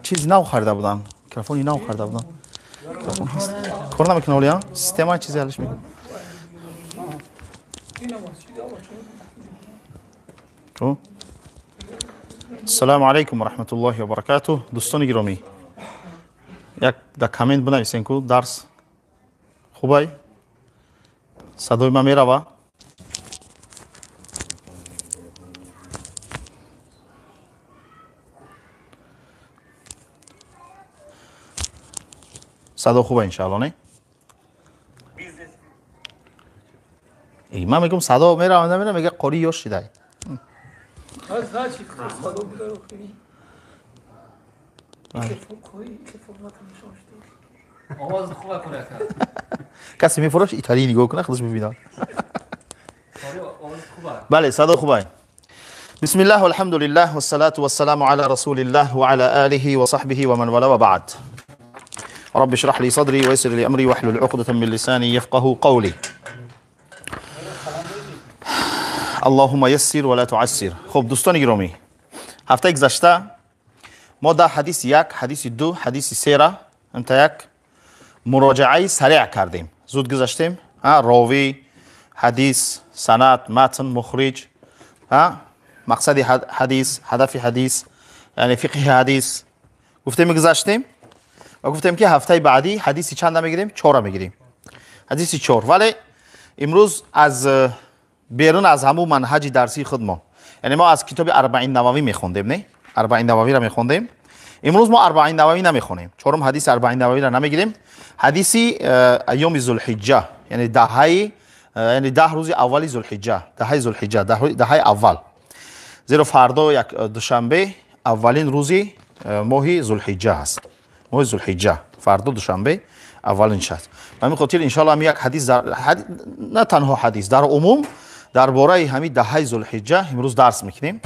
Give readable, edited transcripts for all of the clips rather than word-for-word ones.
چیز نو خریده بودم، میکروفونی نو خریده بودم. کار نمیکنه اولیا؟ سیستم چیزی حلش میکنه. السلام علیکم و رحمت الله و برکاته. دوستان گرامی، یک در کامنت بنویسین که درس خوبه؟ صدای من میروه؟ صدا خوبه انشاءالله نه؟ من میگم صدا میروه نمیره، میگه قاری یا شده. آواز خوبه کنه کسی میفروش ایتالیایی نگاه کنه خودش ببینه. بله صدا خوبه. بسم الله والحمد لله والصلاة والسلام على رسول الله وعلى آله وصحبه ومن والاه وبعد. رب اشرح لي صدري ويسر لي امري واحلل عقدة من لساني يفقهوا قولي. اللهم يسر ولا تعسر. خب دوستان گرامی، هفته گذشته ما در حدیث یک، حدیث دو، حدیث سه را انت یک مراجعه سریع کردیم. زود گذشتیم. راوی، حدیث، سند، متن، مخرج، مقصد حدیث، هدف حدیث، یعنی فقه حدیث گفتیم گذشتیم و گفتیم که هفته بعدی حدیثی چند میگیریم؟ 4 میگیریم. حدیثی 4. ولی امروز از بیرون از همون منهج درسی خودمون، یعنی ما از کتاب اربعین نووی میخوندیم، نه؟ اربعین نووی را میخوندیم. امروز ما اربعین نووی نمیخونیم. 4م حدیث اربعین نووی را نمیگیریم. حدیثی ایام ذوالحجه، یعنی یعنی 10 روز اول ذوالحجه، دهه ذوالحجه، دهه اول. زیرا فردا یک دوشنبه اولین روزی ماه ذوالحجه است. ماه ذوالحجه فردا دوشنبه اولین شب. همین خاطر ان شاء الله یک حدیث نه تنها حدیث در عموم درباره همین دهه ذوالحجه امروز درس میکنیم.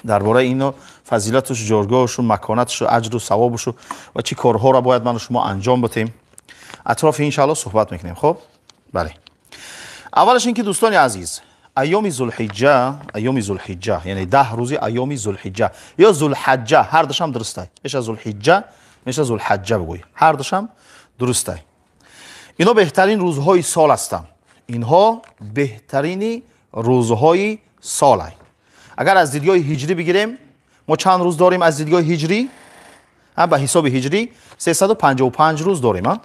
درباره اینو فضیلتش، جایگاهش، مکانتش، اجر و ثوابش و چه کارها را باید من و شما انجام بدیم. اطراف ان شاء الله صحبت میکنیم. خب بله. اولش اینکه دوستان عزیز، ایام ذوالحجه یعنی 10 روزی ایام ذوالحجه یا ذوالحجه، هر دوش هم درسته. میشه ذوالحجه، میشه ذوالحجه بگوی. هر دوش هم درسته. اینا بهترین روزهای سال هستند. اینها بهترین روزهای سال است. اگر از دیدگاه هجری بگیریم، ما چند روز داریم از دیدگاه هجری؟ به حساب هجری 355 روز داریم.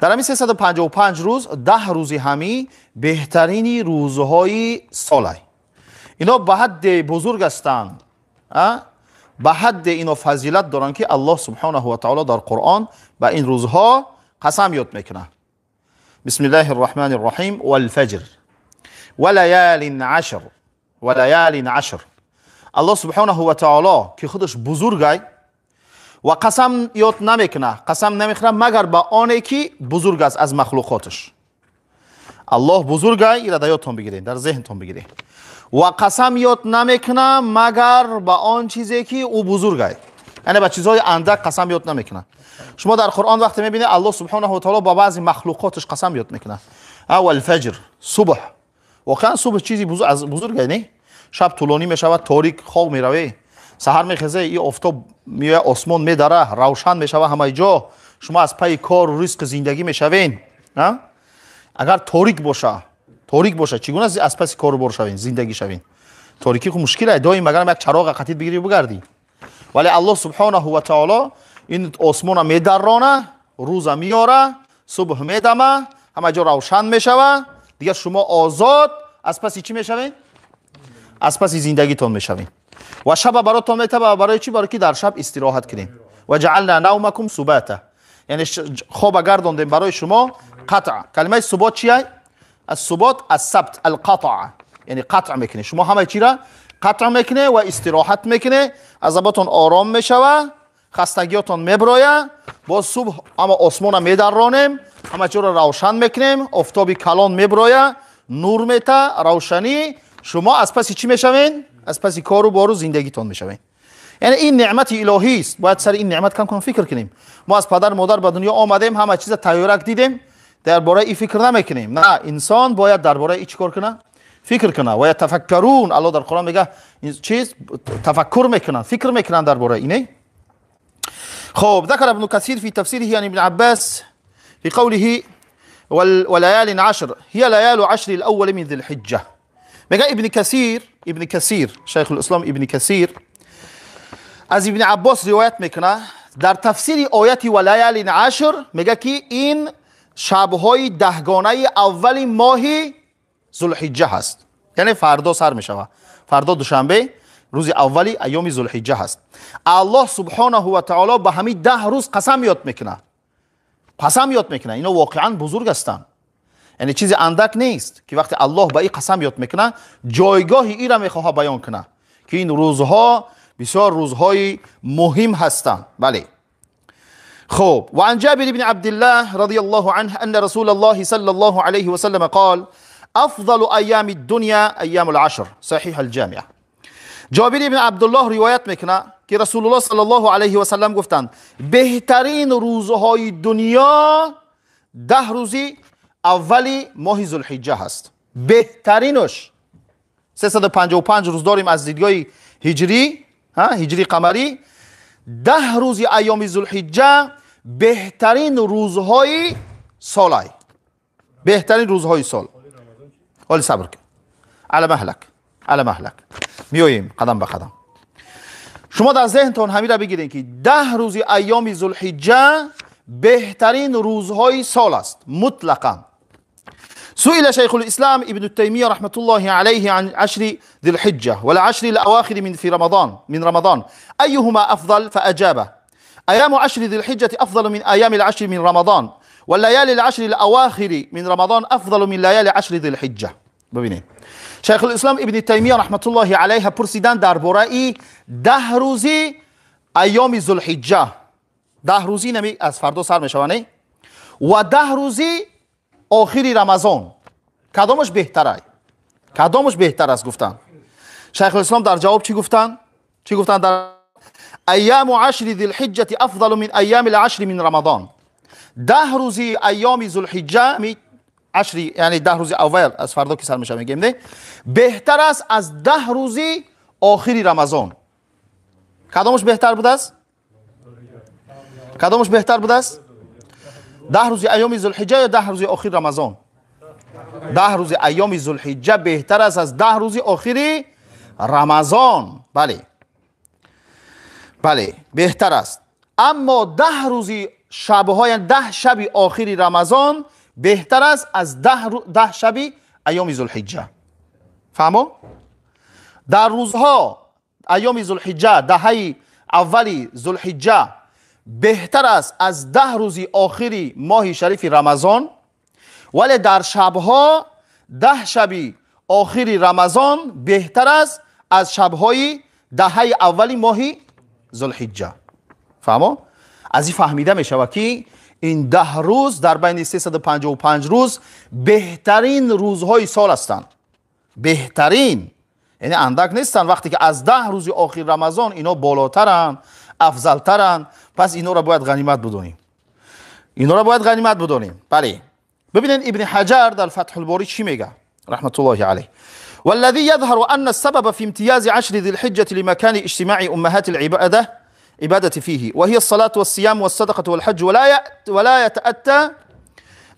در همین 355 روز 10 روزی همی بهترین روزهای سال است. اینا به حد بزرگ هستند. به حد اینا فضیلت دارن که الله سبحانه و تعالی در قرآن به این روزها قسم یاد میکنه. بسم الله الرحمن الرحیم والفجر وليال عشر وليال عشر. الله سبحانه و تعالی که خودش بزرگه و قسم یاد نمیکنه، قسم نمیخوره مگر به آنی که بزرگ است از مخلوقاتش. الله بزرگه، این را در یادتون بگیرید، در ذهنتون بگیرید. و قسم یاد نمیکنه مگر به آن چیزی که او بزرگه، یعنی به چیزهای اندک قسم یاد نمیکنه. شما در قرآن وقتی میبینید الله سبحانه و تعالی با بعضی مخلوقاتش قسم یاد میکنه. والفجر، صبح. واقعا صبح چیزی بزرگه، نه؟ شب طولانی میشود، تاریک، خواب میروی، سحر میخزه، این آفتاب میاد آسمان میدره، روشن میشود همه جا، شما از پای کار و رزق زندگی میشوین. اگر تاریک باشه چگونه از پس کار بر شوین، زندگی شوین؟ تاریکی خو مشکله، دائم مگر یک چراغ قطیت بگیری و بگردی. ولی الله سبحانه و تعالی این آسمان میدرانه، روز میاره، صبح میدمه، همه جا روشن میشوه، دیگه شما آزاد از پس چی میشوین؟ از پس زندگیتون میشوین. و شب براتون میتبه، برای چی؟ برای که در شب استراحت کنین. و جعلنا نومکم سباتا، یعنی خواب گرداندیم برای شما قطع. کلمه ثبات چیه؟ الثبات الثبت القطع، یعنی قطع میکنه. شما همه چی را قطع میکنه و استراحت میکنه، عذابتون آرام میشوه، خستگیاتون میبرایه. با صبح اما آسمان میدرانیم، همه چی را روشن میکنیم، آفتابی کلان میبرایه، نور میته، روشنی. شما از پس چی میشوین؟ از پس کار و بار و زندگیتون میشوین. یعنی این نعمت الهی است. باید سر این نعمت کم فکر کنیم. ما از پدر مادر به دنیا آمدیم، همه چیز تیارک دیدیم، درباره این فکر نمیکنیم. نه، انسان باید درباره این چیکار کنه؟ فکر کنه. و یتفکرون، الله در قرآن میگه این چیز تفکر میکنن، فکر میکنن درباره اینه. خب ذكر ابن كثير في تفسيره عن ابن عباس في قوله وليال عشر هي ليال عشر الاول من ذي الحجه. میگه ابن کثیر شیخ الاسلام ابن کثیر از ابن عباس روایت میکنه در تفسیر آیت ولیال عشر میگه که این شبهای دهگانه اول ماه ذوالحجه هست، یعنی فردا سر میشوه، فردا دوشنبه روز اولی ایام ذوالحجه هست. الله سبحانه و تعالی به همین 10 روز قسم یاد میکنه. اینا واقعا بزرگ هستند، یعنی چیز اندک نیست که وقتی الله به این قسم یاد میکنه جایگاه این را میخواه بیان کنه که این روزها بسیار روزهای مهم هستند. بله. خب و عن جابر بن عبد الله رضی الله عنه ان رسول الله صلی الله علیه و سلم قال افضل ایام الدنیا ایام العشر، صحیح الجامع. جابر بن عبدالله روایت میکنه که رسول الله صلی الله علیه و سلم گفتند بهترین روزهای دنیا 10 روزی اولی ماه ذوالحجه هست. بهترینش 355 روز داریم از دیدگاه هجری، هجری قمری. 10 روز ایام ذوالحجه بهترین روزهای سال، بهترین روزهای سال. ولی صبر کن، علی مهلک میاییم قدم به قدم. شما در ذهنتون همین را بگیرید که 10 روز ایام ذوالحجه بهترین روزهای سال است مطلقا. سئل شيخ الإسلام ابن تيمية رحمة الله عليه عن عشر ذي الحجة والعشر الأواخر من رمضان أيهما أفضل؟ فأجاب أيام عشر ذي الحجة أفضل من أيام العشر من رمضان، والليالي العشر الأواخر من رمضان أفضل من ليالي عشر ذي الحجة. ببینید شیخ الاسلام ابن تیمیه رحمت الله علیه پرسیدن درباره 10 روزی ایام ذوالحجه، 10 روزی نمی از فردا سر میشوانه و 10 روزی آخری رمضان کدامش بهتره؟ کدامش بهتر است؟ گفتن شیخ الاسلام در جواب چی گفتن؟ در ایام عشر ذی الحجه افضل من ایام العشر من رمضان. 10 روزی ایام ذوالحجه عشر، یعنی 10 روز اول از فردا که سر میشه میگیم نه، بهتر است از 10 روزی آخری رمضان. کدامش بهتر بود است؟ 10 روز ایام ذوالحجه یا 10 روز آخر رمضان؟ 10 روز ایام ذوالحجه بهتر است از 10 روز آخری رمضان. بله بهتر است. اما 10 روز شب‌های 10 شب آخری رمضان بهتر است از 10 شب ایام ذوالحجه. فهمو؟ در روزها ایام ذوالحجه، دهه اولی ذوالحجه بهتر است از 10 روز آخری ماه شریف رمضان، ولی در شبها 10 شب آخری رمضان بهتر است از شبهای دهه اولی ماه ذوالحجه. فهمو؟ از این فهمیده می شود که این 10 روز در بین 355 روز بهترین روزهای سال هستند. بهترین، یعنی اندک نیستن. وقتی که از 10 روز آخر رمضان اینا بالاترن، افضلترن، پس اینا را باید غنیمت بدونیم. بله. ببینید ابن حجر در فتح الباری چی میگه رحمت الله علیه؟ والذي يظهر ان السبب في امتياز عشر ذي الحجة لمكان اجتماع امهات عبادة فيه وهي الصلاة والصيام والصدقة والحج ولا يتأتى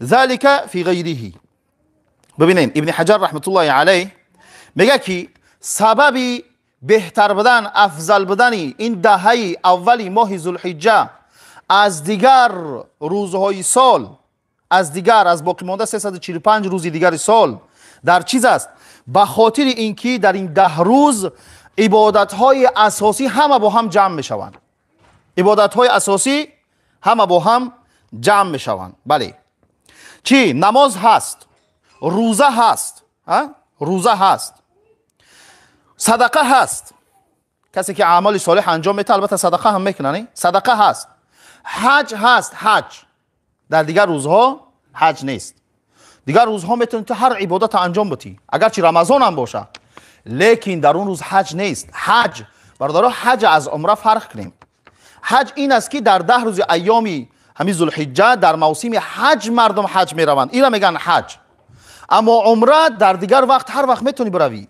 ذلك في غيره. ببینید ابن حجر رحمت الله علیه میگه که سبب بهتر بدن، افضل بدن این دهه اولی ماه ذوالحجه از دیگر روزهای سال، از باقی مانده 345 روز دیگر سال در چیز است؟ به خاطر اینکه در این 10 روز عبادت‌های اساسی همه با هم جمع میشوند. بله. چی؟ نماز هست، روزه هست، صدقه هست. کسی که اعمال صالح انجام میده البته صدقه هم میکنه، نه؟ صدقه هست. حج هست. حج در دیگر روزها حج نیست. دیگر روزها میتونی تو هر عبادت انجام بدی، اگرچه رمضان هم باشه، لیکن در اون روز حج نیست. حج برادرها، حج از عمره فرق کنیم. حج این است که در 10 روز ایام همین ذوالحجه در موسم حج مردم حج میروند، اینا میگن حج. اما عمره در دیگر وقت هر وقت میتونی بروی.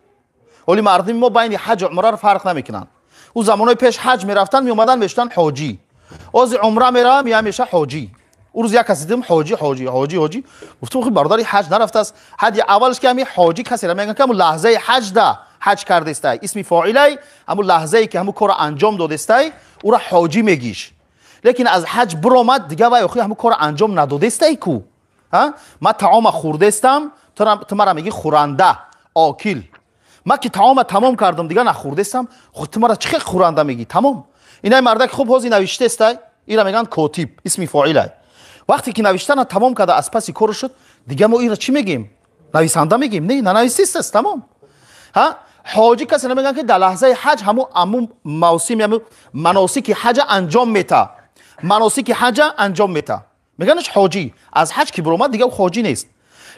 ولی مردم ما بین حج و عمره رو فرق نمیکنن. او زمانای پیش حج میرفتن میومدن میشتن حاجی، از عمره میره میشه حاجی. اون روز یک کسی دیدم حاجی گفتم خب برادری حج نرفته است. حج اولش که همین حاجی کسی را میگن که همون لحظه حج ده حج کرده است، اسم فاعلی همون لحظه ای که همون کار انجام داده است او را حاجی میگیش. لیکن از حج برآمد دیگه وای اخی همون کار انجام نداده است کو. ها ما طعام خورده استم تو مرا میگی خورنده آکل. ما که طعام تمام کردم دیگه نخورده استم، خود تو مرا چه خورنده میگی؟ تمام. اینا مردک خوب هازی نوشته است، اینا میگن کاتب اسم فاعلی. وقتی که نوشتن تمام کرده از پس کار شد دیگه ما اینا چی میگیم؟ نویسنده میگیم؟ نه نویسنده است. تمام. ها حاجی کسی نمیگن که در لحظه حج همون موسم همون مناسک حج انجام میده، مناسک حج انجام میده میگنش حاجی. از حج که برآمد دیگه حاجی نیست.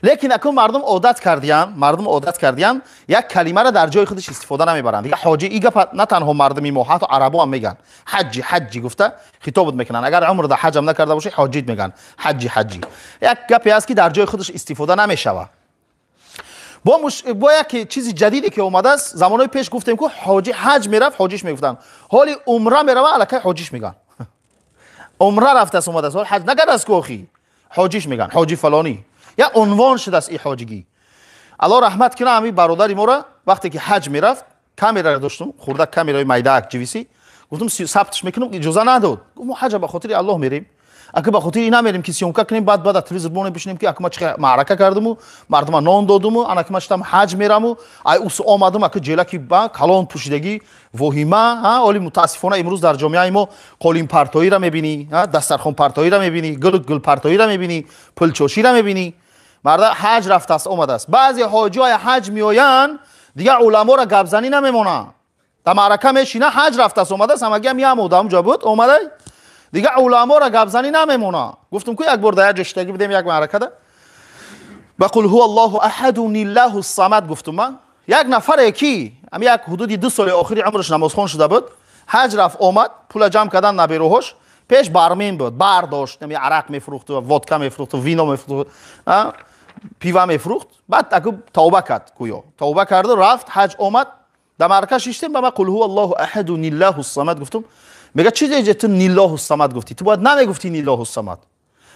لیکن اکنون مردم عادت کردیان یک کلمه را در جای خودش استفاده نمیبرند دیگه. حاجی این گپ نه تنها مردمی ما حتی عربا هم میگن حجی گفته خطابت میکنن. اگر عمر در حج هم نکرده باشه حاجیت میگن حجی. یک گپی است که در جای خودش استفاده نمیشوه. با یک چیز جدیدی که اومده است، زمانهای پیش گفتیم که حاجی حج میرفت حاجیش میگفتن، حالی عمره میروه الکی حاجیش میگن. عمره رفته است اومده است حج نکرده است کوخی حاجیش میگن حاجی فلانی. یا عنوان شده است این حاجگی. الله رحمت کنه همین برادری ما را وقتی که حج میرفت کامیرا داشتم خورده کامیرای میدک جویسی گفتم ثبتش میکنم اجازه نداد. گفتم حج به خاطر الله میریم، اگه به خاطر اینا میریم که سیونکا کنیم بعد تلویزیون بشینیم که اگه ما چه معرکه کردم و مردم نان دادم و انا که ما حج میرم و ای اوس اومدم اگه جلکی با کلان پوشیدگی وهیمه ها. ولی متاسفانه امروز در جامعه ما قالین پرتایی را میبینی، دسترخوان پرتایی را میبینی، گل پرتایی را میبینی، پلچوشی را میبینی. مرد حج رفته است اومده است. بعضی حاجیای حج میآیند دیگه علما را گپزنی نمیمونه، در معرکه میشینه حج رفته است اومده است، همگی میامودم جا بود اومده دیگه علما را گپزنی نمیمونه. گفتم که یک بار در جشتگی بدیم یک معرکه ده بقول هو الله احد الله الصمد. گفتم من یک نفر کی هم یک حدودی 2 سال آخری عمرش نمازخوان شده بود، حج رفت اومد پول جمع کردن نبیروهش، پیش بارمین بود، بار داشت، نمی عرق میفروخت و ودکا میفروخت و وینو میفروخت پیوا میفروخت. بعد اگه توبه کرد گویا توبه کرد و رفت حج اومد در معرکه شیشتیم به من قل هو الله احد الله الصمد. گفتم میگه چی دیگه تو الله الصمد گفتی؟ تو باید نمیگفتی الله الصمد.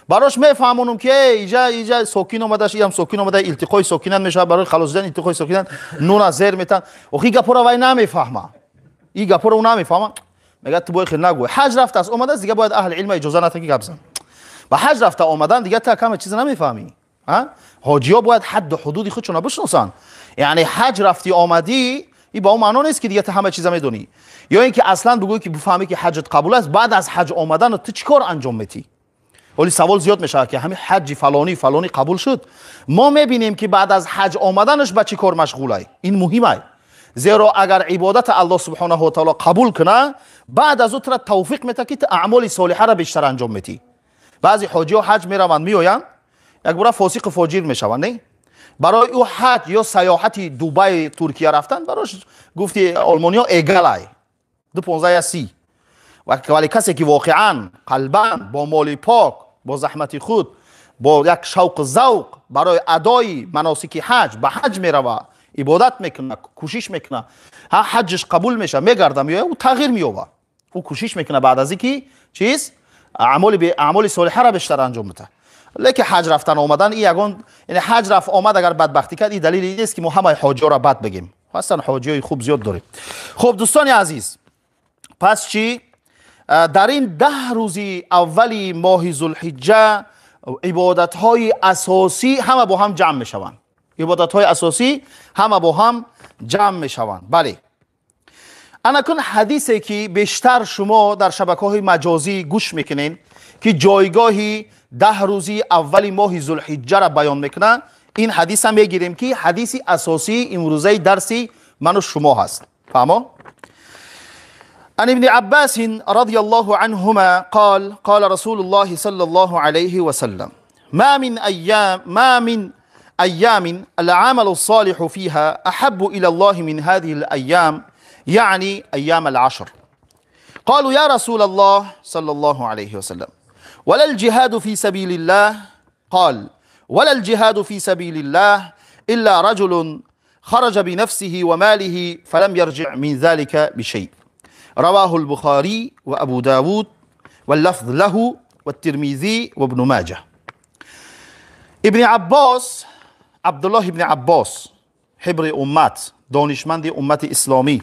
براش میفهمونم که ایجا ساکین اومدش هم ساکین اومده التقای ساکینان میشه برای خلاص دادن التقای ساکینان نون از زیر میتن و خی گپورا وای نمیفهمه این گپورا اون نمیفهمه. میگه تو باید خیلی نگو حج رفته است اومده دیگه باید اهل علم اجازه نده که گپزن. با حج رفته اومدن دیگه تا کم چیز نمیفهمی. حاجی‌ها باید حد و حدود خودشون بشناسن. یعنی حج رفتی آمدی این با اون معنا نیست که دیگه تو همه چیزا میدونی، یا اینکه اصلا بگویی که بفهمی که حجت قبول است بعد از حج آمدن تو چیکار انجام میدی. ولی سوال زیاد میشه که همین حج فلانی قبول شد، ما میبینیم که بعد از حج آمدنش با چی کار مشغوله. این مهمه، زیرا اگر عبادت الله سبحانه و تعالی قبول کنه بعد از اون تو توفیق میده که اعمال صالحه را بیشتر انجام میدی. بعضی حاجی‌ها حج میروند میآیند یک بار فاسق فاجر میشوند، نه برای او حج یا سیاحت دبی ترکیه رفتن براش گفتی آلمانیا ایگلای 2.15 ولی کسی که واقعا قلبا با مال پاک با زحمت خود با یک شوق ذوق برای ادای مناسک حج به حج میروه عبادت میکنه کوشش میکنه حجش قبول میشه میگرده میاد او تغییر مییابه او کوشش میکنه بعد از اینکه چیز اعمال صالحه را بیشتر انجام میده. لیکن حج رفتن اومدن این یگان یعنی حج رفت اومد اگر بدبختی کرد این دلیل نیست که ما همه حاجی را بد بگیم، اصلا حاجی خوب زیاد داریم. خب دوستان عزیز پس چی در این 10 روزی اولی ماه ذوالحجه عبادت های اساسی همه با هم جمع میشوند، عبادت های اساسی همه با هم جمع میشوند. بله انا کن حدیثی که بیشتر شما در شبکه‌های مجازی گوش میکنین که جایگاهی 10 روزی اولی ماه ذوالحجه را بیان میکنه، این حدیث هم میگیریم که حدیثی اساسی امروزه درسی من و شما هست. فهمو؟ عن ابن عباس رضي الله عنهما قال رسول الله صلى الله عليه وسلم ما من أيام العمل الصالح فيها أحب إلى الله من هذه الأيام يعني أيام العشر. قالوا يا رسول الله صلى الله عليه وسلم ولا الجهاد في سبيل الله قال ولا الجهاد في سبيل الله إلا رجل خرج بنفسه وماله فلم يرجع من ذلك بشيء. رواه البخاري وأبو داود واللفظ له والترمذي وابن ماجه. ابن عباس، عبدالله ابن عباس، حبر امت، دانشمند امت اسلامی،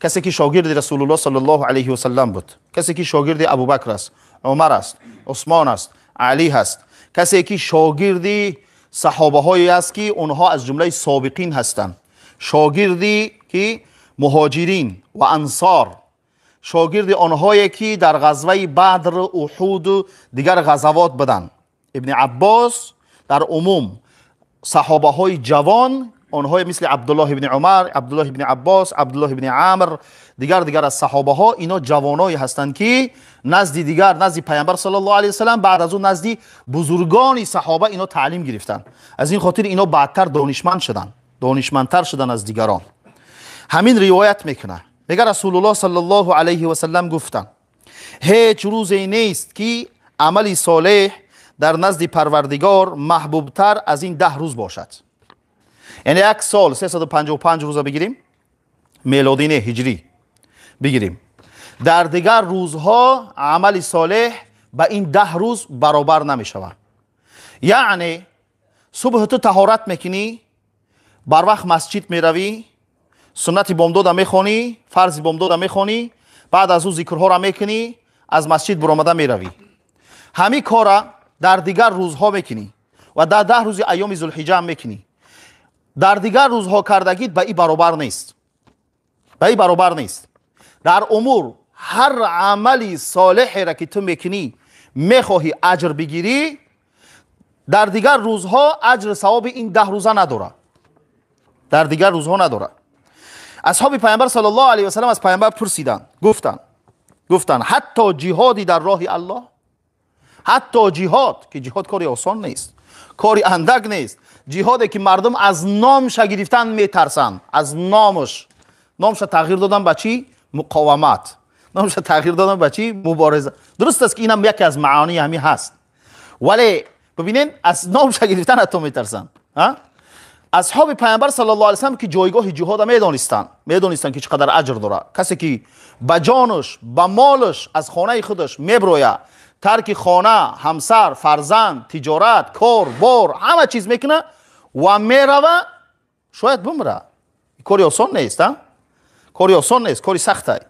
کسی که شاگرد رسول الله صلی الله علیه و سلم بود، کسی که شاگرد ابوبکر است، عمر است، عثمان است، علی است، کسی که شاگرد صحابه هایی است که اونها از جمله سابقین هستند، شاگردی که مهاجرین و انصار، شاگرد آنهایی که در غزوه بدر، احد و دیگر غزوات بودند. ابن عباس در عموم صحابه های جوان، آنهای مثل عبدالله ابن عمر، عبدالله ابن عباس، عبدالله ابن عمر، دیگر از صحابه ها، اینا جوانایی هستند که نزد پیامبر صلی الله علیه و سلم، بعد از اون نزد بزرگان صحابه اینا تعلیم گرفتن. از این خاطر اینا بعدتر دانشمندتر شدن از دیگران. همین روایت میکنه، میگه رسول الله صلی الله علیه و سلم گفتن هیچ روزی نیست که عملی صالح در نزد پروردگار محبوبتر از این 10 روز باشد. یعنی یک سال 355 روزه بگیریم، میلادی نه هجری بگیریم، در دیگر روزها عمل صالح به این 10 روز برابر نمی شود. یعنی صبح تو طهارت میکنی، بر وقت مسجد میروی، سنت بامداد میخونی، فرض بامداد میخونی، بعد از او ذکرها را میکنی، از مسجد برآمده میروی. همین کارا در دیگر روزها میکنی و در 10 روز ایام ذوالحجه میکنی. در دیگر روزها کردگیت به این برابر نیست. در امور هر عملی صالحی را که تو میکنی میخواهی اجر بگیری، در دیگر روزها اجر ثواب این 10 روزه نداره. در دیگر روزها نداره. اصحاب پیامبر صلی الله علیه و سلم از پیامبر پرسیدن، گفتن حتی جهادی در راه الله، حتی جهاد، که جهاد کاری آسان نیست، کاری اندک نیست، جهادی که مردم از نامش گرفتن میترسن، از نامش تغییر دادن به چی؟ مقاومت. نامش تغییر دادن به چی؟ مبارزه. درست است که اینم یکی از معانی همین هست، ولی ببینین از نامش گرفتن حتی میترسن. اصحاب پیامبر صلی الله علیه و سلم که جایگاه جهاد میدونستن که چقدر اجر داره. کسی که با جانش، با مالش از خانه خودش میبروید، ترک خانه، همسر، فرزند، تجارت، کار، بار، همه چیز میکنه و میروه، شاید بمره. کاری آسان نیست، کاری سخته.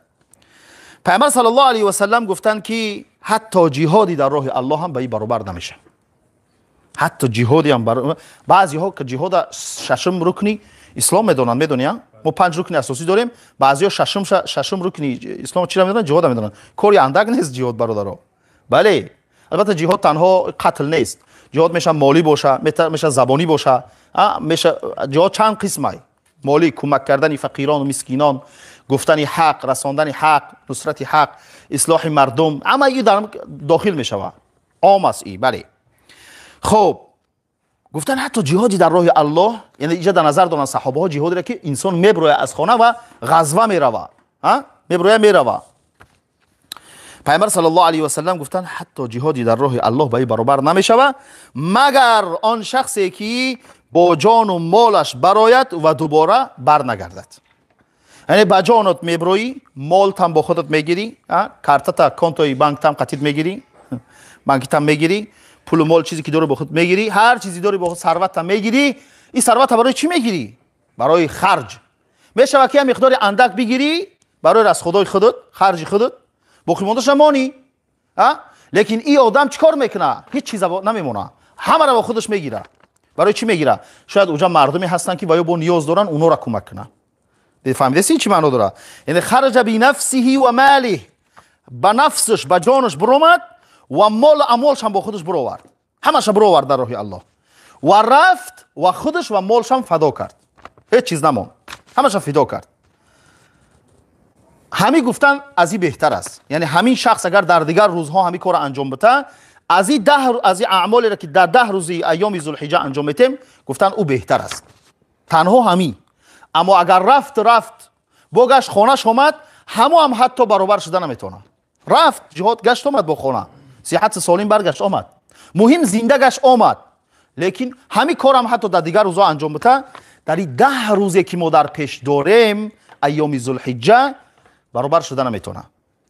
پیامبر صلی الله علیه و سلم گفتن که حتی جهادی در راه الله هم به این برابر نمیشه. حتی جهادی هم بعضی ها که جهاد 6 رکنی اسلام میدونن، ما 5 رکن اساسی داریم، بعضی ها 6 رکنی اسلام چی را میدونن؟ جهاد میدونن. کاری اندک نیست جهاد برادرها. بله، البته جهاد تنها قتل نیست، جهاد میشه مالی باشه، میشه زبانی باشه، میشه جهاد چند قسمه: مالی، کمک کردن فقیران و مسکینان، گفتن حق، رساندن حق، نصرت حق، اصلاح مردم، اما این در داخل میشه، عام است. بله. خب گفتن حتی جهادی در راه الله، یعنی اینجا در نظر دارن صحابه ها جهادی را که انسان میبروه از خانه و غزوه میروه، میروه. پیامبر صلی الله علیه و سلم گفتن حتی جهادی در راه الله به برابر نمیشود مگر آن شخصی که با جان و مالش برآید و دوباره برنگردد. یعنی با جانت میبروی، مالت هم با خودت میگیری، کارتت کانتوی بانک هم قطعیت میگیری، بانکیت هم میگیری، پول و مال چیزی که داری با خود میگیری، هر چیزی داری با خود، ثروت هم میگیری. این ثروت برای چی میگیری؟ برای خرج. میشه که مقدار اندک بگیری برای رس خدای خودت، خرج خودت، باقی موندهش مانی. لیکن این آدم چیکار میکنه؟ هیچ چیز نمیمونه، همه را با خودش میگیره. برای چی میگیره؟ شاید اونجا مردمی هستن که با نیاز دارن، اونا را کمک کنه. فهمیدی چی معنی داره؟ یعنی خرج بنفسه و ماله، با نفسش، با جانش برآمد و مال اموالش هم با خودش برآورد، همش برآورد در راه الله و رفت و خودش و مالش هم فدا کرد، هیچ چیز نمون، همش فدا کرد. همین گفتن از این بهتر است. یعنی همین شخص اگر در دیگر روزها همین کار انجام بده، از این اعمالی را که در 10 روز ایام ذوالحجه انجام میتیم، گفتن او بهتر است. تنها همین. اما اگر رفت بگشت خانهش اومد، هم حتی برابر شده نمیتونه. رفت جهاد گشت اومد با خانه، صحت سالم برگشت آمد، مهم زندگیش آمد. لیکن همین کار هم حتی در دیگر روزها انجام بده. در این 10 روزی که ما در پیش داریم ایام ذوالحجه برابر شده نمیتونه.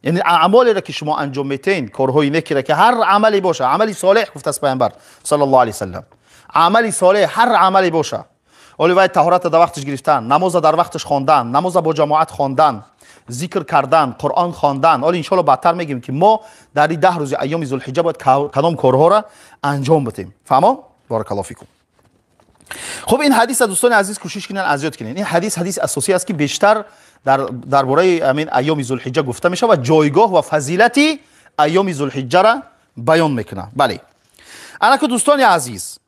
یعنی اعمالی را که شما انجام میتین، کارهای نیکی را که هر عملی باشه، عملی صالح گفته است پیامبر صلی الله علیه و سلم، عملی صالح هر عملی باشه، اولی طهارت در وقتش گرفتن، نماز در وقتش خواندن، نماز با جماعت خواندن، ذکر کردن، قرآن خواندن. حالا ان شاء الله بعدتر میگیم که ما در این 10 روز ایام ذوالحجه باید کدام کارها را انجام بدیم. فهمو؟ بارک الله فیکم. خب این حدیث دوستان عزیز کوشش کنین اذیت کنین. این حدیث اساسی است که بیشتر درباره امین ایام ذوالحجه گفته میشه و جایگاه و فضیلت ایام ذوالحجه را بیان میکنه. بله انا که دوستان عزیز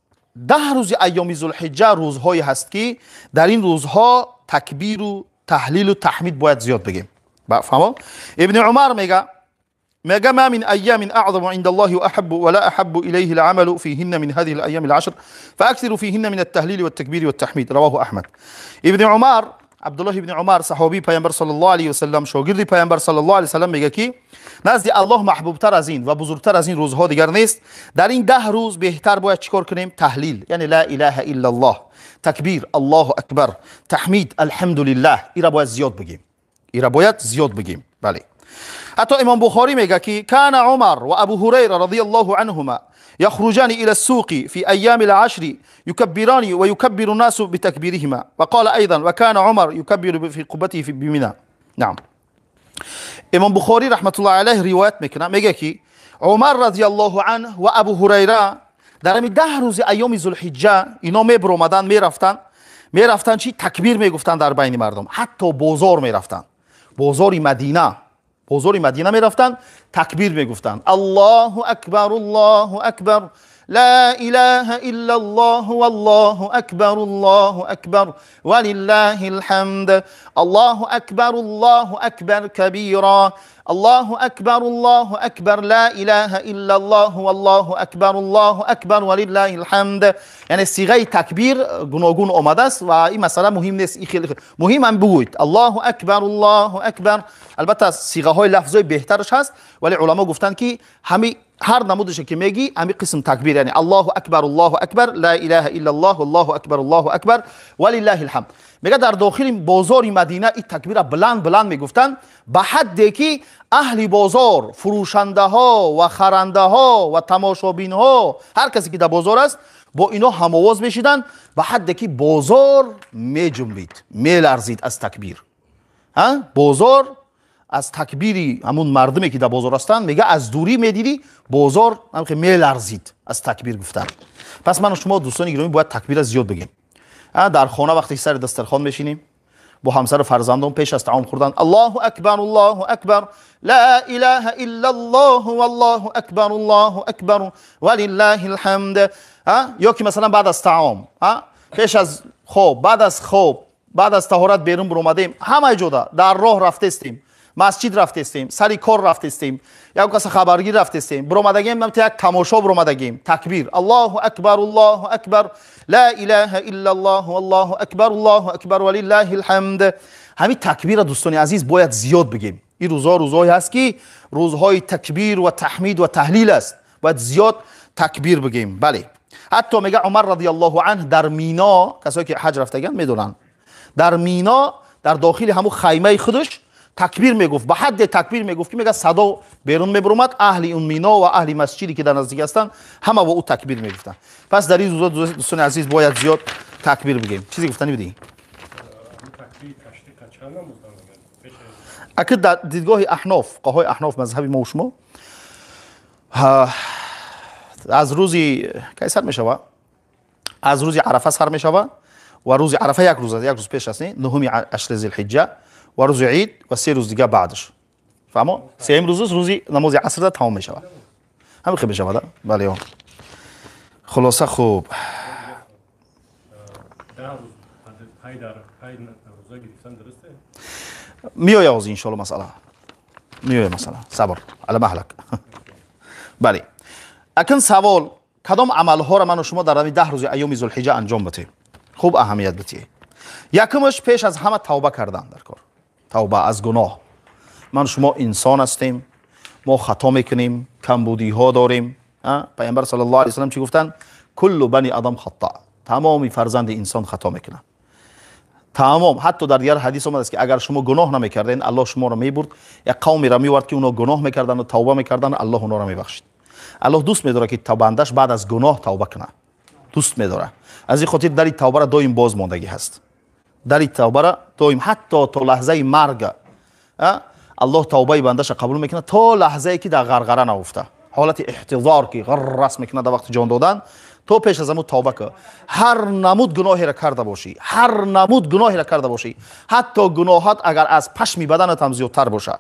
10 روز ایام ذوالحجه روزهایی هست که در این روزها تکبیر و تحلیل و تحمید باید زیاد بگیم. فهمو؟ ابن عمر میگه ما من أيام أعظم عند الله وأحب ولا أحب إليه العمل فيهن من هذه الأيام العشر فأكثر فيهن من التهليل والتكبير والتحميد. رواه أحمد. ابن عمر عبد الله ابن عمر صحابی پیامبر صلی الله علیه و سلم، شاگرد پیامبر صلی الله علیه و سلم میگه که نزد الله محبوب تر از این و بزرگتر از این روزها دیگر نیست. در این 10 روز بهتر باید چیکار کنیم؟ تحلیل، یعنی لا اله الا الله، تکبیر الله اکبر، تحمید الحمدلله. ایرا باید زیاد بگیم. بله. حتی امام بخاری میگه که کان عمر و ابو هریره رضی الله عنهما يخرجان الى السوق في ايام العشر يكبران ويكبر الناس بتكبيرهما. وقال ايضا وكان عمر يكبر في قبته في بمنى. نعم. امام بخاری رحمت الله علیه روایت میکنه، میگه که عمر رضی الله عنه و ابو هریره در همین 10 روز ایام ذوالحجه اینا میبرآمدن، میرفتن چی؟ تکبیر میگفتن در بین مردم. حتی بازار میرفتن، بازار مدینه میرفتن، تکبیر میگفتن الله اکبر لا اله الا الله والله اکبر ولله الحمد الله اکبر کبیرا الله اکبر لا اله الا الله والله اکبر ولله الحمد. یعنی صیغه تکبیر گوناگون آمده است و این مسئله مهم نیست، این خیلی مهم هم بگویید الله اکبر. البته صیغه های لفظای بهترش هست، ولی علما گفتن که هر نمودش که میگی همین قسم تکبیر، یعنی الله اکبر لا اله الا الله والله اکبر ولله الحمد. میگه در داخل بازار مدینه این تکبیر بلند میگفتن به حدی که اهل بازار، فروشنده ها و خرنده ها و تماشابین ها، هر کسی که در بازار است با اینا هم آواز میشیدن به حدی که بازار میجنبید، میلرزید از تکبیر. بازار از تکبیری همون مردمی که در بازار هستن، میگه از دوری میدیدی بازار هم میلرزید از تکبیر گفتن. پس من و شما دوستان گرامی باید تکبیر زیاد بگیم. در خانه وقتی سر دسترخوان میشینیم با همسر فرزندان پیش از طعام خوردن الله اکبر لا اله الا الله والله اکبر ولله الحمد. یا که مثلا بعد از طعام، پیش از خواب، بعد از طهارت بیرون برآمدیم، همه جا در راه رفتیم، مسجد رفتیم، سری کار رفتیم، یا کس خبرگیر رفتیم، برآمدگیم هم یک تماشا برآمدگیم، تکبیر الله اکبر لا اله الا الله والله اکبر ولله الحمد. همین تکبیر دوستان عزیز باید زیاد بگیم. این روزهایی هست که روزهای تکبیر و تحمید و تهلیل است، باید زیاد تکبیر بگیم. بله. حتی میگه عمر رضی الله عنه در مینا، کسایی که حج رفتگن میدونن، در مینا در داخل همون خیمه خودش تکبیر میگفت، به حد تکبیر میگفت که میگه صدا بیرون میبرمد، اهل اون مینا و اهل مسجدی که در نزدیک هستن همه با او تکبیر میگفتن. پس در این روزا دوستان عزیز باید زیاد تکبیر بگیم. چیزی گفتنی بدی؟ اگر در دیدگاه احناف، قهای احناف مذهبی ما و شما، از روزی کی سر میشوه؟ از روزی عرفه سر میشوه و روز عرفه یک روز پیش است، نهم عشر ذوالحجه و روز عید و 3 روز دیگه بعدش. فهمو؟ 3 روز روزی نماز عصر تمام میشوه. همین خیلی میشوه. بله. خلاصه خوب. میآید از ان شاء الله مسئله. میآید مسئله. صبر. علی مهلک. بله. اکن سوال کدام عمل ها را من و شما در 10 روز ایام ذوالحجه انجام بدیم؟ خوب اهمیت بدید. یکمش پیش از همه توبه کردن در کار. توبه از گناه. من شما انسان هستیم، ما خطا میکنیم، کمبودی ها داریم. پیامبر صلی الله علیه و سلم چی گفتن؟ کل بنی آدم خطا، تمامی فرزند انسان خطا میکنن. تمام. حتی در دیگر حدیث اومده است که اگر شما گناه نمیکردین الله شما را میبرد، یک قومی را میورد که اونا گناه میکردن و توبه میکردن، الله اونا را میبخشید. الله دوست میداره که توبندش بعد از گناه توبه کنه، دوست میداره. از این خاطر در توبه را دائم باز ماندگی هست، در توبه را دائم، حتی تا لحظه مرگ الله توبه بندش قبول میکنه، تا لحظه ای که در غرغره نافته، حالت احتضار که غرس میکنه در وقت جان دادن، تو پیش از امو توبه که هر نمود گناهی را کرده باشی، هر نمود گناهی را کرده باشی، حتی گناهات اگر از پشم بدنت هم زیادتر باشه،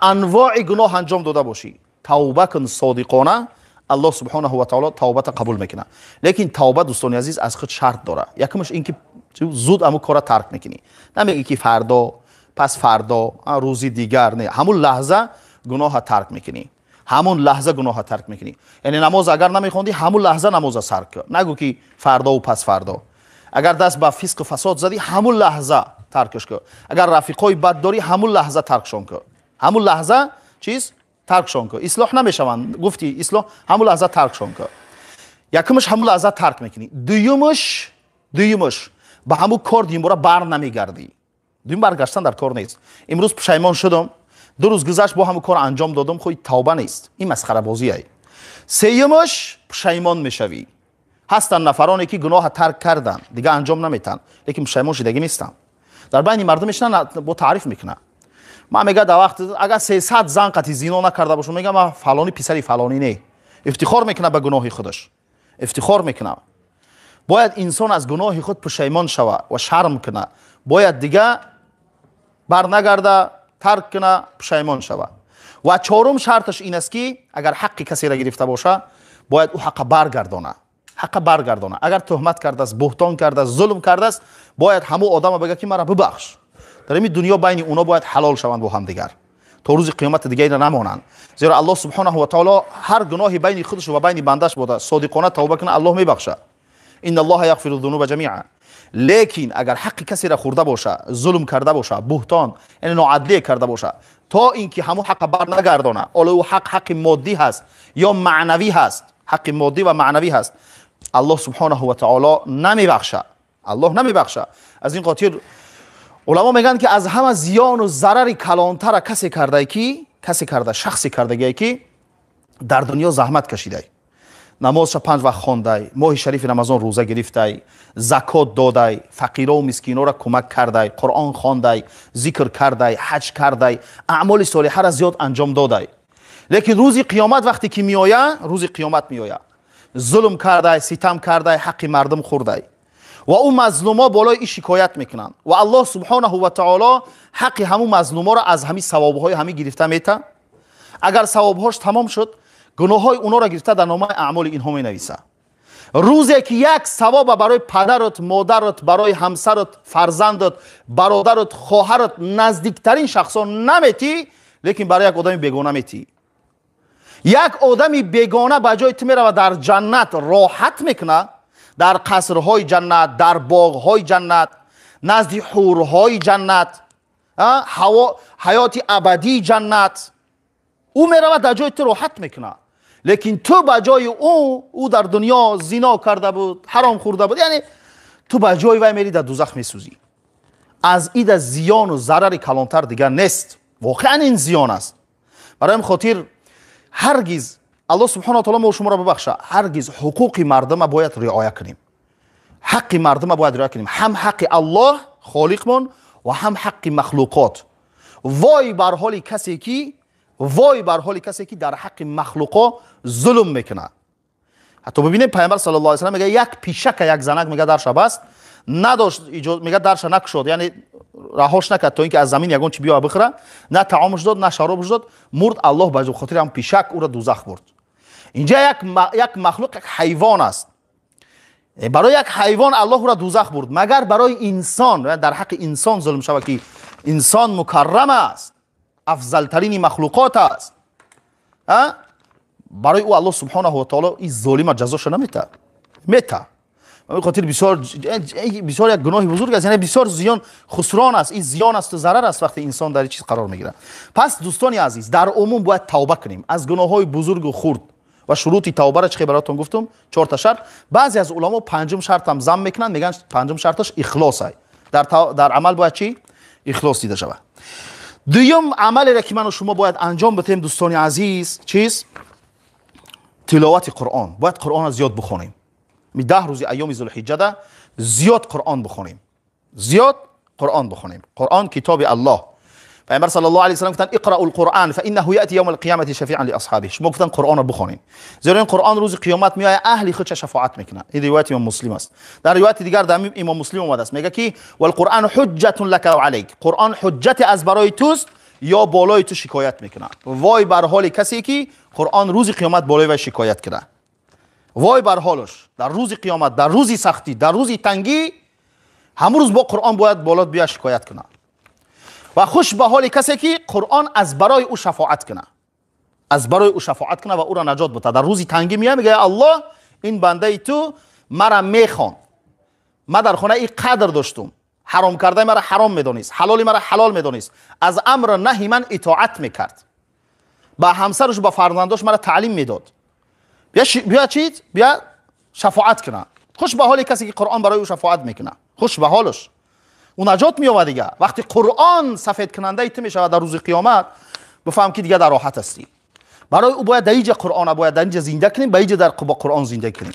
انواع گناه انجام داده باشی، توبه کن صادقانه، الله سبحانه و تعالی توبت قبول میکنه. لیکن توبه دوستان عزیز از خود شرط داره. یکمش این که زود امو کار ترک میکنی، نمیگی که فردا، پس فردا، روزی دیگر، نه، همون لحظه گناه ترک میکنی، همون لحظه گناه ترک میکنی. یعنی نماز اگر نمیخوندی همون لحظه نماز ترک کن، نگو که فردا و پس فردا. اگر دست به فسق و فساد زدی همون لحظه ترکش کن. اگر رفیقای بد داری همون لحظه ترکشون کن، همون لحظه چیز ترکشون کن. اصلاح نمیشون، گفتی اصلاح، همون لحظه ترکشون کن. یکمش همون لحظه ترک میکنی. دویمش به همون کار دیمورا بر نمیگردی. دویم برگشتن در کار نیست. امروز پشیمان شدم، 2 روز گذشت با همون کار انجام دادم، خود توبه نیست، این مسخره بازیه. سیمش پشیمان میشوی. هستن نفرانی که گناه ترک کردن دیگه انجام نمیتن، لیکن پشیمان شدگی نیستن. در بین مردم میشنن با تعریف میکنه. من میگه در وقت اگر 300 زن قطعی زنا نکرده باشم، میگم من فلانی پسری فلانی نه. افتخار میکنه به گناه خودش، افتخار میکنه. باید انسان از گناه خود پشیمان شوه و شرم کنه، باید دیگه بر نگرده، ترک کنه، پشیمان شوه. و 4م شرطش این است که اگر حق کسی را گرفته باشه باید او حق برگردانه، حق برگردانه. اگر تهمت کرده است، بهتان کرده است، ظلم کرده است، باید همو آدم بگه که مرا ببخش. در این دنیا بین اونا باید حلال شوند با هم دیگر، تا روز قیامت دیگه اینا نمانند. زیرا الله سبحانه و تعالی هر گناهی بین خودش و بین بندش بوده صادقانه توبه کنه الله میبخشه. ان الله یغفر الذنوب جمیعا. لیکن اگر حق کسی را خورده باشه، ظلم کرده باشه، بهتان یعنی ناعدلی کرده باشه، تا اینکه همو حق بر نگردانه، اولو حق مادی هست یا معنوی هست، حق مادی و معنوی هست، الله سبحانه و تعالی نمیبخشه، الله نمیبخشه. از این خاطر علما میگن که از همه زیان و ضرر کلانتر کسی کرده شخصی کرده که در دنیا زحمت کشیده، نمازش 5 وقت خوانده، ماه شریف رمضان روزه گرفته، زکات داده، فقیرا و مسکینا را کمک کرده، قرآن خوانده، ذکر کرده، حج کرده، اعمال صالحه را زیاد انجام داده. لیکن روز قیامت وقتی که میآید، روز قیامت میآید، ظلم کرده، ستم کرده، حق مردم خورده و اون مظلوما بالای این شکایت میکنن و الله سبحانه و تعالی حق همون مظلوما را از همین ثوابهای همین گرفته میته. اگر ثوابهاش تمام شد، گناههای اونا را گرفته در نامه اعمال اینها می نویسه. روزی که یک ثواب برای پدرت، مادرت، برای همسرت، فرزندت، برادرت، خواهرت، نزدیکترین شخصان نمیتی، لیکن برای یک آدم بیگانه میتی. یک آدمی بیگانه به جای تو میره و در جنت راحت میکنه، در قصرهای جنت، در باغهای جنت، نزد حورهای جنت، حیات ابدی جنت، او میره و در جای تو راحت میکنه. لیکن تو به جای او در دنیا زنا کرده بود، حرام خورده بود، یعنی تو به جای وی میری در دوزخ میسوزی. از این زیان و ضرر کلانتر دیگر نیست. واقعا این زیان است. برای این خاطر هرگز الله سبحانه و تعالی ما شما را ببخشه، هرگز حقوق مردم باید رعایت کنیم، حق مردم باید رعایت کنیم، هم حق الله خالقمون و هم حق مخلوقات. وای بر حال کسی که در حق مخلوقا ظلم میکنه. حتی ببینید پیامبر صلی الله علیه و سلم میگه یک پیشک یک زنک میگه درش بست، نداشت میگه درش نکشود، یعنی رهاش نکرد تا اینکه از زمین یگان چی بیا بخوره، نه طعامش داد نه شرابش داد، مرد. الله به خاطر هم پیشک او را دوزخ برد. اینجا یک مخلوق، یک حیوان است. برای یک حیوان الله او را دوزخ برد، مگر برای انسان در حق انسان ظلم شود که انسان مکرم است، افضل ترین مخلوقات است. برای او الله سبحانه و تعالی این ظالم جزاش نمیده. به خاطر بسیار یک گناه بزرگ است، یعنی بسیار زیان خسران است، این زیان است و ضرر است وقتی انسان در این چیز قرار میگیره. پس دوستان عزیز در عموم باید توبه کنیم از گناه‌های بزرگ و خرد و شروط توبه را چه براتون گفتم 4 تا شرط. بعضی از علما پنجم شرط هم ضم میکنن، میگن پنجم شرطش اخلاص است. در عمل باید چی؟ اخلاص دیده شود. دوم عملی را که من و شما باید انجام بدیم دوستان عزیز چیز؟ تلاوت قرآن. باید قرآن را زیاد بخونیم. می 10 روز ایام ذوالحجه زیاد قرآن بخونیم. زیاد قرآن بخونیم. قرآن کتاب الله. پیامبر صلی الله علیه و سلم گفتن اقرأوا القرآن فانه یأتی یوم القیامة شفیعا لاصحابه. شما گفتن قرآن را بخونیم، زیرا این قرآن روز قیامت میاد اهل خودش شفاعت میکنه. این روایت امام مسلم است. در روایت دیگر در امام مسلم اومده است میگه که والقرآن حجت لك و علیک. قرآن حجت از برای توست یا بالای تو شکایت میکنه. وای بر حال کسی که قرآن روز قیامت بالای و شکایت کنه. وای بر حالش در روز قیامت، در روز سختی، در روز تنگی، همون روز با قرآن باید بالات بیا شکایت کنه. و خوش به حال کسی که قرآن از برای او شفاعت کنه، از برای او شفاعت کنه و او را نجات بده. در روز تنگی میاد میگه الله این بنده تو مرا میخوان، ما در خانه این قدر داشتم، حرام کرده مرا حرام میدونست، حلال مرا حلال میدونست، از امر نهی من اطاعت میکرد، با همسرش با فرزنداش مرا تعلیم میداد، بیا چیز بیا شفاعت کنه. خوش به حال کسی که قرآن برای او شفاعت میکنه، خوش به حالش، اون نجات مییابد دیگه. وقتی قرآن سفید کننده تو میشه در روز قیامت، بفهم که دیگه در راحت هستی. برای او باید در اینجا قرآن باید در اینجا زنده کنیم، با اینجا در با قرآن زنده کنیم.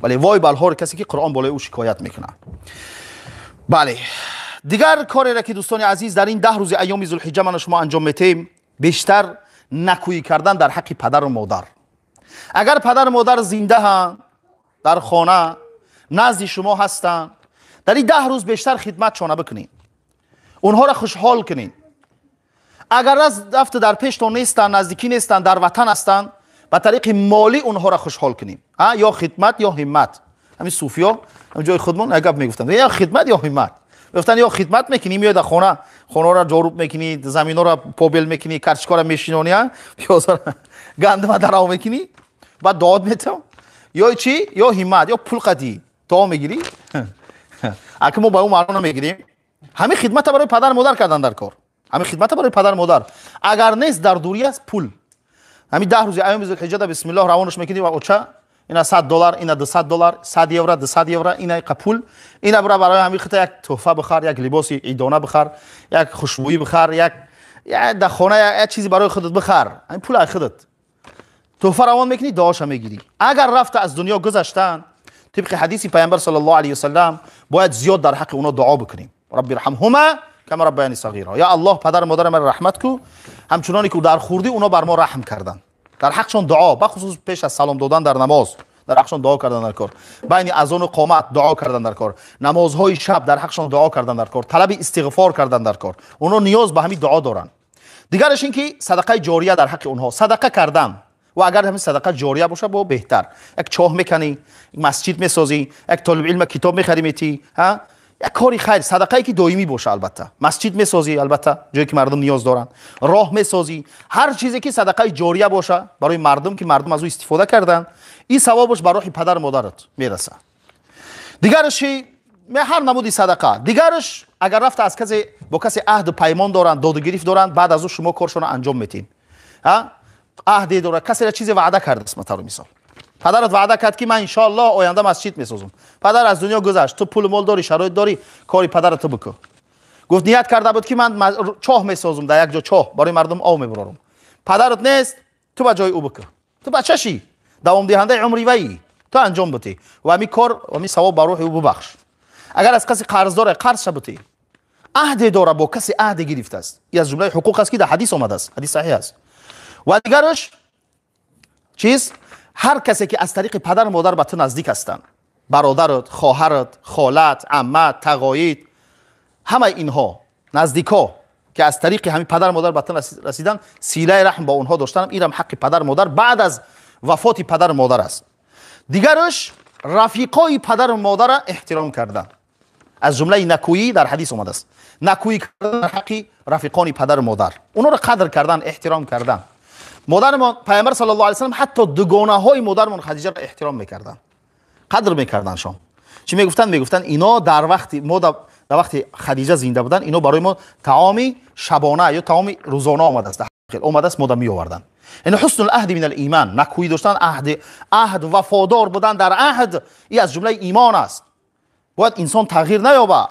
ولی وای بر حال کسی که قرآن بالای او شکایت میکنه. بله دیگر کاری را که دوستان عزیز در این 10 روز ایام ذوالحجه من شما انجام میتیم، بیشتر نکویی کردن در حق پدر و مادر. اگر پدر و مادر زنده ها در خانه نزد شما هستن، در این 10 روز بیشتر خدمت شونه بکنین، اونها را خوشحال کنین. اگر از دفت در پیشتون نیستن، نزدیکی نیستن، در وطن هستن، به طریق مالی اونها را خوشحال کنین، یا خدمت یا همت. همین صوفیا هم جای خودمون عقب میگفتن یا خدمت یا همت. گفتن یا خدمت میکنی، میاد در خانه را جارو میکنی، زمینا را پوبل میکنی، کرچکارا میشینونی، پیازا گندم درو میکنی، بعد داد میتو، یا چی یا همت یا پول قدی تو میگیری. اگه ما با اون معنا میگیریم، همین خدمت برای پدر مادر کردن در کار، همین خدمت برای پدر مادر. اگر نیست در دوری است پول، همین 10 روز ایام ذوالحجه بسم الله روانش میکنی و اوچا اینا $100 اینا $200 100 یورو 200 یورو اینا قپول، اینا برای همین خطا یک تحفه بخر، یک لباس عیدانه بخر، یک خوشبویی بخر، یک در خانه یک چیزی برای خودت بخر، همین پول خودت تحفه روان میکنی، دعاش میگیری. اگر رفته از دنیا گذشتن، طبق حدیث پیامبر صلی الله علیه و سلم باید زیاد در حق اونا دعا بکنیم. رب ارحمهما کما ربیانی صغیرا. یا الله پدر مادر من رحمت کو همچنانی که در خوردی اونا بر ما رحم کردن. در حقشون دعا، بخصوص پیش از سلام دادن در نماز در حقشون دعا کردن در کار، بین اذان و قامت دعا کردن در کار، نمازهای شب در حقشون دعا کردن در کار، طلب استغفار کردن در کار. اونا نیاز به همین دعا دارن. دیگرش این که صدقه جاریه در حق اونها صدقه کردن، و اگر همین صدقه جاریه باشه با بهتر. یک چاه میکنی، یک مسجد میسازی، یک طالب علم کتاب میخری میتی، یک کاری خیر، صدقه‌ای که دائمی باشه. البته مسجد میسازی، البته جایی که مردم نیاز دارن، راه میسازی، هر چیزی که صدقه جاریه باشه برای مردم که مردم از او استفاده کردن، این ثوابش برای پدر مادرت میرسه. دیگرش هر نمودی صدقه. دیگرش اگر رفت از کسی با کسی عهد و پیمان دارن، داد و گرفت دارن، بعد از او شما کارشون انجام میتین. عهدی داره، کسی را چیزی وعده کرده است، مثلا مثال پدرت وعده کرد که من ان شاء الله آینده مسجد میسازم. پدر از دنیا گذشت، تو پول مال داری، شرایط داری، کاری پدرت بکن. گفت نیت کرده بود که من چاه میسازم، در یک جا چاه برای مردم آب میبرم. پدرت نیست، تو به جای او بکن. تو بچه‌شی، دوام دهنده عمری وی، تو انجام بده و همین کار و همین ثواب بر روح او ببخش. اگر از کسی قرض داره، قرض بده. عهد داره، با کسی عهد گرفته است. این از جمله حقوق است که در حدیث اومده است، حدیث صحیح است. و دیگرش چیز، هر کسی که از طریق پدر و مادر به تو نزدیک هستند، برادرت، خواهرت، خالت، عمت، تقاید، همه اینها نزدیکا که از طریق همین پدر و مادر به تو رسیدن، صله رحم با اونها داشتن، اینم حق پدر و مادر بعد از وفات پدر و مادر است. دیگرش رفیقای پدر و مادر را احترام کردن. از جمله نکویی در حدیث اومده است، نکویی کردن در حق رفیقان پدر و مادر، اونها را قدر کردن، احترام کردن. مادر ما پیامبر صلی الله علیه و سلم حتی دوگانه های مادرمون خدیجه را احترام میکردن، قدر میکردن شام. چی میگفتن اینا در وقتی ما در وقتی خدیجه زنده بودن اینا برای ما طعام شبانه یا طعام روزانه آمده است، اومده است ما می آوردن. یعنی حسن العهد من الایمان، نکویی داشتن، عهد وفادار بودن در عهد، این از جمله ایمان است. باید انسان تغییر نیابه،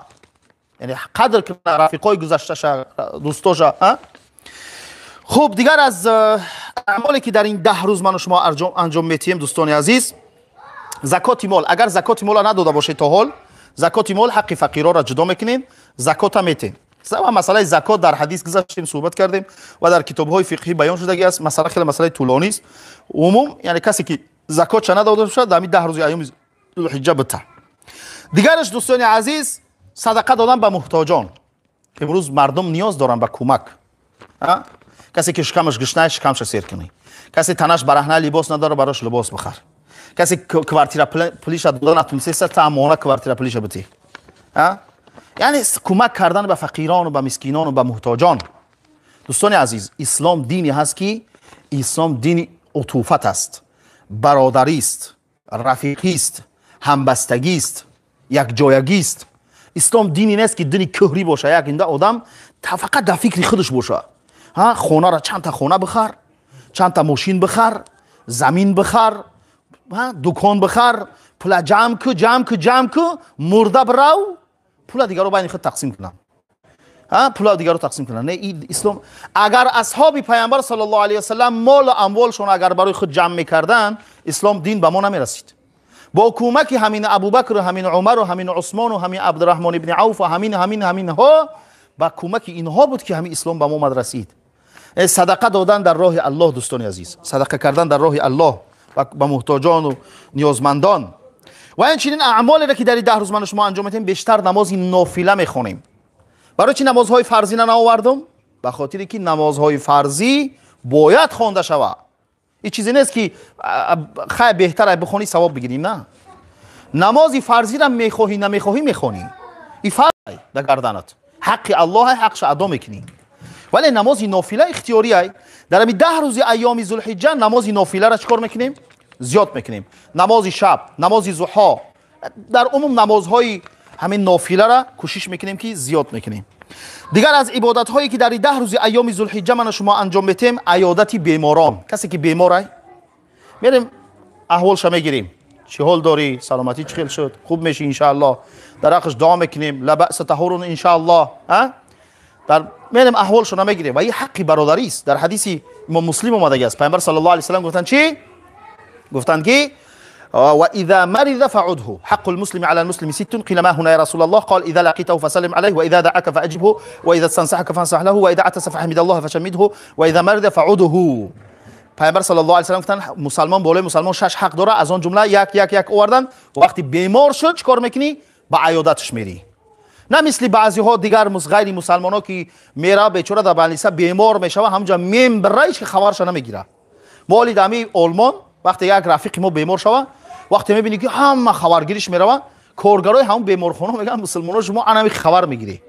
یعنی قدر کنه رفیقای گذشته دوستاش. خب دیگر از اعمالی که در این 10 روز من و شما انجام میتیم دوستان عزیز، زکات مال. اگر زکات مال نداده باشه تا حال، زکات مال حق فقیرا را جدا میکنین، زکات هم میتین. مسئله زکات در حدیث گذاشتیم صحبت کردیم و در کتاب‌های فقهی بیان شده است. مسئله خیلی مسئله طولانی است. عموم یعنی کسی که زکات چه نداده باشه در 10 روز ایام ذوالحجه بده. دیگرش دوستان عزیز صدقه دادن به محتاجان. امروز مردم نیاز دارن به کمک. کسی که شکمش گشنه شکمش سیر کنی، کسی تنش برهنه لباس نداره براش لباس بخر، کسی کوارتیرا پلیش دادن نتونسته است تا ماهانه کوارتیرا پلیش بده. یعنی کمک کردن به فقیران و به مسکینان و به محتاجان. دوستان عزیز اسلام دینی هست که اسلام دین عطوفت است، برادری است، رفیقی است، همبستگی است، یک جایگی است. اسلام دینی نیست که دینی کهری باشه، یک اینده آدم فقط در فکر خودش باشه. خونه را چند تا خونه بخر، چند تا ماشین بخر، زمین بخر، دکان بخر، پول جمع که مرده برو پول دیگر رو بین خود تقسیم کنن. پول دیگر رو تقسیم کنن. نه این اسلام. اگر اصحاب پیامبر صلی الله علیه و سلم مال و اموالشون اگر برای خود جمع میکردن، اسلام دین به ما نمیرسید. با کمک همین ابوبکر و همین عمر و همین عثمان و همین عبدالرحمن ابن عوف و همین ها، با کمک اینها بود که همین اسلام به ما رسید. صدقه دادن در راه الله دوستان عزیز، صدقه کردن در راه الله به محتاجان و نیازمندان. و این چنین اعمالی را که در 10 روز من شما انجام میدیم، بیشتر نماز نافله میخونیم. برای چی نمازهای فرضی نآوردم؟ به خاطر که نمازهای فرضی باید خوانده شود. این چیزی نیست که خیلی بهتره بخونی ثواب بگیریم. نه، نماز فرضی را میخواهی نمیخواهی میخونی، این فرض در گردنت، حق الله حقش ادا میکنی. ولی نماز نافله اختیاری است. در همین 10 روز ایام ذوالحجه نماز نافله را چیکار میکنیم؟ زیاد میکنیم. نماز شب، نماز ضحی، در عموم نمازهای همین نافله را کوشش میکنیم که زیاد میکنیم. دیگر از عبادت هایی که در 10 روز ایام ذوالحجه من شما انجام میتیم، عیادت بیماران. کسی که بیماره میریم احوالش میگیریم، چه حال داری، سلامتی چه خیل شد، خوب میشی ان شاء الله، در حقش دعا میکنیم، لا باس طهور ان شاء الله. در میریم احوالش رو میگیریم و این حق برادری است. در حدیث امام مسلم اومده است، پیامبر صلی الله علیه و سلم گفتن چی؟ گفتن که و اذا مرض فعده، حق المسلم على المسلم 6. قيل ما هنا يا رسول الله؟ قال اذا لقيته فسلم عليه، واذا دعاك فاجبه، واذا استنصحك فانصح له، واذا عطس فحمد الله فشمته، واذا مرض فعده. پیامبر صلی الله علیه و سلم گفتن مسلمان بالای مسلمان 6 حق داره، از آن جمله یک آوردن. وقتی بیمار شد چیکار میکنی؟ به عیادتش میری. نه مثل بعضی ها دیگر غیر مسلمان ها که میره بیچاره در بلنیسه بیمار میشه و همونجا میبرهش که خبرش نمیگیره. مالی دمی آلمان وقتی یک رفیق ما بیمار شوه، وقتی میبینی که همه خبرگیریش میروه، کارگرای همون بیمارخانه میگن مسلمان‌ها شما انمی خبر میگیری.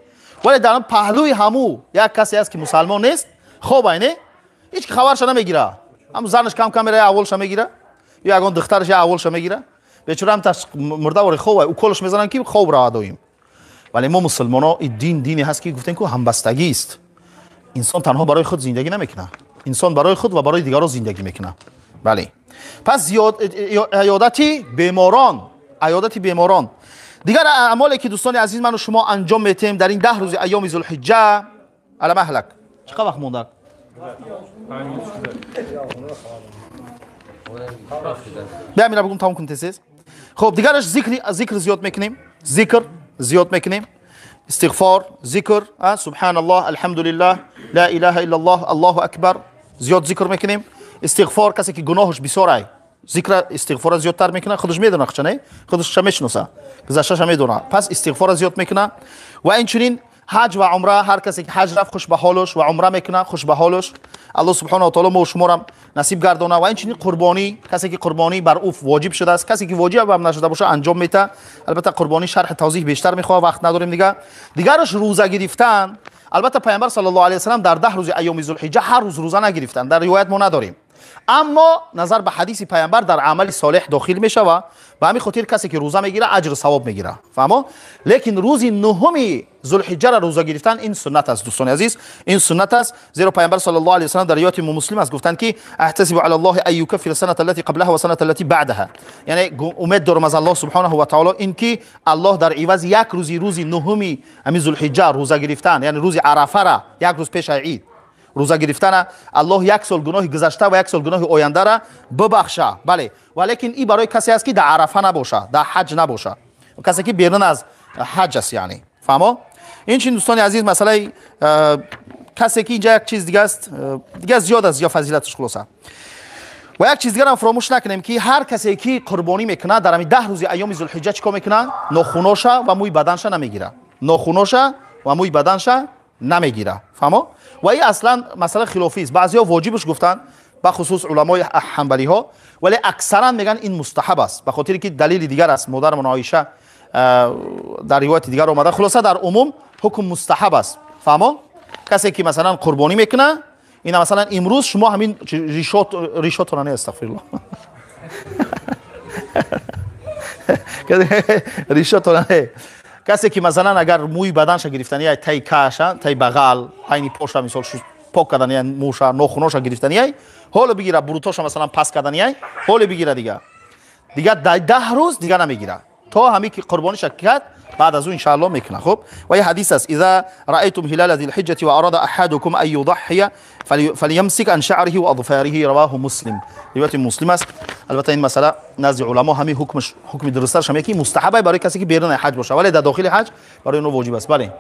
ولی در پهلوی همو یک کسی هست که مسلمان نیست، خب اینه هیچ خبرش نمیگیره. هم زنش کم میره اولش میگیره، یا اگه دخترش اولش میگیره، بیچاره هم مرده وری خوبه او کلش میزنن که خوب را دایم. ولی ما مسلمان‌ها این دینی هست که گفتن که همبستگی است. انسان تنها برای خود زندگی نمیکنه، انسان برای خود و برای دیگران زندگی میکنه. بله. پس عیادت بیماران. دیگر اعمالی که دوستان عزیز من و شما انجام میتیم در این 10 روز ایام ذوالحجه، علی مهلک چقدر وقت مونده؟ بیا میرا بگم تمام کن تسیز. خب دیگرش ذکر زیاد میکنیم، ذکر زیاد میکنیم، استغفار، ذکر، سبحان الله، الحمدلله، لا اله الا الله، الله اکبر، زیاد ذکر میکنیم. استغفار، کسی که گناهش بسیاره ذکر استغفار زیادتر میکنه، خودش میدونه چه نه، خودش چه میشناسه، گذشتهش میدونه، پس استغفار زیاد میکنه. و اینچنین حج و عمره، هر کسی که حج رفت خوش به حالش و عمره میکنه خوش به حالش، الله سبحانه و تعالی ما و شما را نصیب گردونه. و اینچنین قربانی، کسی که قربانی بر او واجب شده است، کسی که واجب هم نشده باشه انجام میده. البته قربانی شرح توضیح بیشتر میخواد، وقت نداریم دیگه. دیگرش روزه گرفتن. البته پیامبر صلی الله علیه و سلم در 10 روز ایام ذوالحجه هر روز روزه نگرفتن، در روایت ما نداریم. اما نظر به حدیث پیامبر در عمل صالح داخل میشه و به همین خاطر کسی که روزه میگیره اجر ثواب میگیره. فهمو؟ لیکن روز نهم ذوالحجه را روزه گرفتن این سنت است دوستان عزیز، این سنت است، زیرا پیامبر صلی الله علیه و سلم در روایت مسلم است گفتند که احتسب علی الله ان یکفر السنه التي قبلها و سنه التي بعدها، یعنی امید دارم از الله سبحانه و تعالی این که الله در عوض یک روز نهم همین ذوالحجه روزه گرفتن، یعنی روز عرفه را یک روز پیش عید روزه گرفتن، الله یک سال گناه گذشته و یک سال گناه آینده را ببخشه. بله، ولیکن این برای کسی است که در عرفه نباشه، در حج نباشه، کسی که بیرون از حج است. یعنی فهمو؟ این چین دوستان عزیز مسئله کسی که اینجا یک چیز دیگه است، دیگه زیاد است یا فضیلتش خلاصه. و یک چیز دیگه هم فراموش نکنیم که هر کسی که قربانی میکنه در همین 10 روز ایام ذوالحجه چیکار میکنه؟ ناخوناش و موی بدنش نمیگیره، ناخوناش و موی بدنش نمیگیره. فهمو؟ و این اصلا مسئله خلافی است. بعضیا واجبش گفتن به خصوص علمای حنبلی ها، ولی اکثرا میگن این مستحب است به خاطر که دلیل دیگر است. مادرمون عایشه در روایت دیگر اومده. خلاصه در عموم حکم مستحب است. فهمو؟ کسی که مثلا قربانی میکنه، این مثلا امروز شما همین ریشات را نه، استغفر الله ریشات را نه، کسی که مثلا اگر موی بدنش گرفتنی تای کاش، تای بغل، عین پشت مثال پاک کردنی موش، ناخوناش گرفتنی، حالا بگیره بروتاش مثلا پس کردنی، حالا بگیره دیگه 10 روز دیگه نمیگیره تا همین که قربانی کرد، بعد از اون ان شاء الله میکنه. خب و یه حدیث است: اذا رايتم هلال ذي الحجه واراد احدكم ان يضحي فليمسك عن شعره واظفاره، رواه مسلم. روایت مسلم است. البته این مسئله نزد علما همین حکم درستش همه که مستحبه برای کسی که بیرون حج باشه، ولی در داخل حج برای اون واجب است. بله،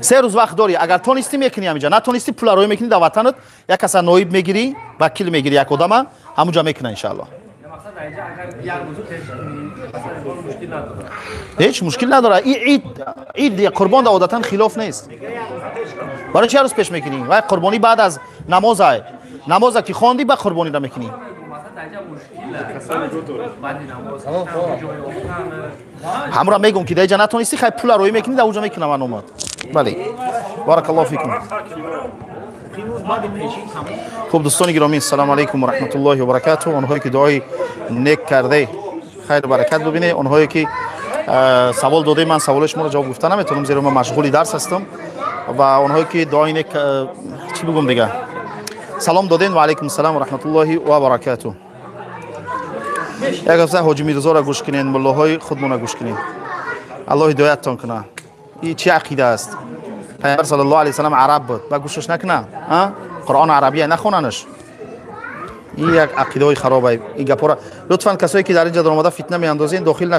سه روز وقت داری. اگر تونستی میکنی همینجا، نه تونستی پول روی میکنی در وطنت، یک کس نایب میگیری، وکیل میگیری، یک آدم همونجا میکنه ان شاء الله. هیچ مشکل نداره. این عید قربان عادتا خلاف نیست. برای چه روز پیش میکنی؟ و قربانی بعد از نماز که خواندی بعد قربانی را میکنی. همراه میگم که دیگه نتونستی خیلی پول روی میکنی، در اونجا میکنم من اومد. بله، بارک الله فیکم. خوب دوستان گرامی، السلام علیکم و رحمت الله و برکاته. اونهایی که دعای نیک کرده خیر و برکت ببینه، اونهایی که سوال داده من سوالش ما رو جواب گفتن نمیتونم زیرا من مشغولی درس هستم، و اونهایی که دعای نیک چی بگم دیگه سلام دادین و علیکم السلام و رحمت الله و برکاته. یک هفته حاجی میرزا را گوش کنین، ملاهای خودمون را گوش کنین. الله هدایتتان کنه. این چه عقیده است؟ پیامبر صلی الله علیه و سلم عرب بود، با گوشش نکنه، قرآن عربیه نخوننش. این یک عقیده خرابه. این گپا لطفاً کسایی که در اینجا در اومده فتنه میاندازین داخل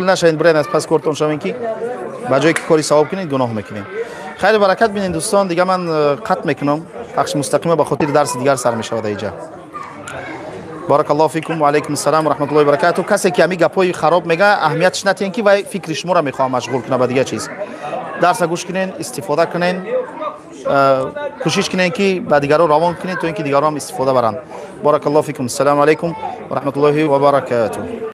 نشوین، برین از پس کورتون شوین که با جایی که کاری ثواب کنین گناه میکنین. خیر برکت بینین دوستان. دیگه من قطع میکنم، پخش مستقیما به خاطر درس دیگر سر میشه در اینجا. بارک الله فیکم و علیکم السلام و رحمت الله و برکاته. کسی که همین گپای خراب میگه اهمیتش ندین که و فکر شما را میخوام مشغول کنه به دیگه چیز. درس گوش کنین، استفاده کنین، کوشش کنین که با دیگران روان کنین تو اینکه دیگران هم استفاده برن. بارک الله فیکم. السلام علیکم و رحمت الله و برکاته.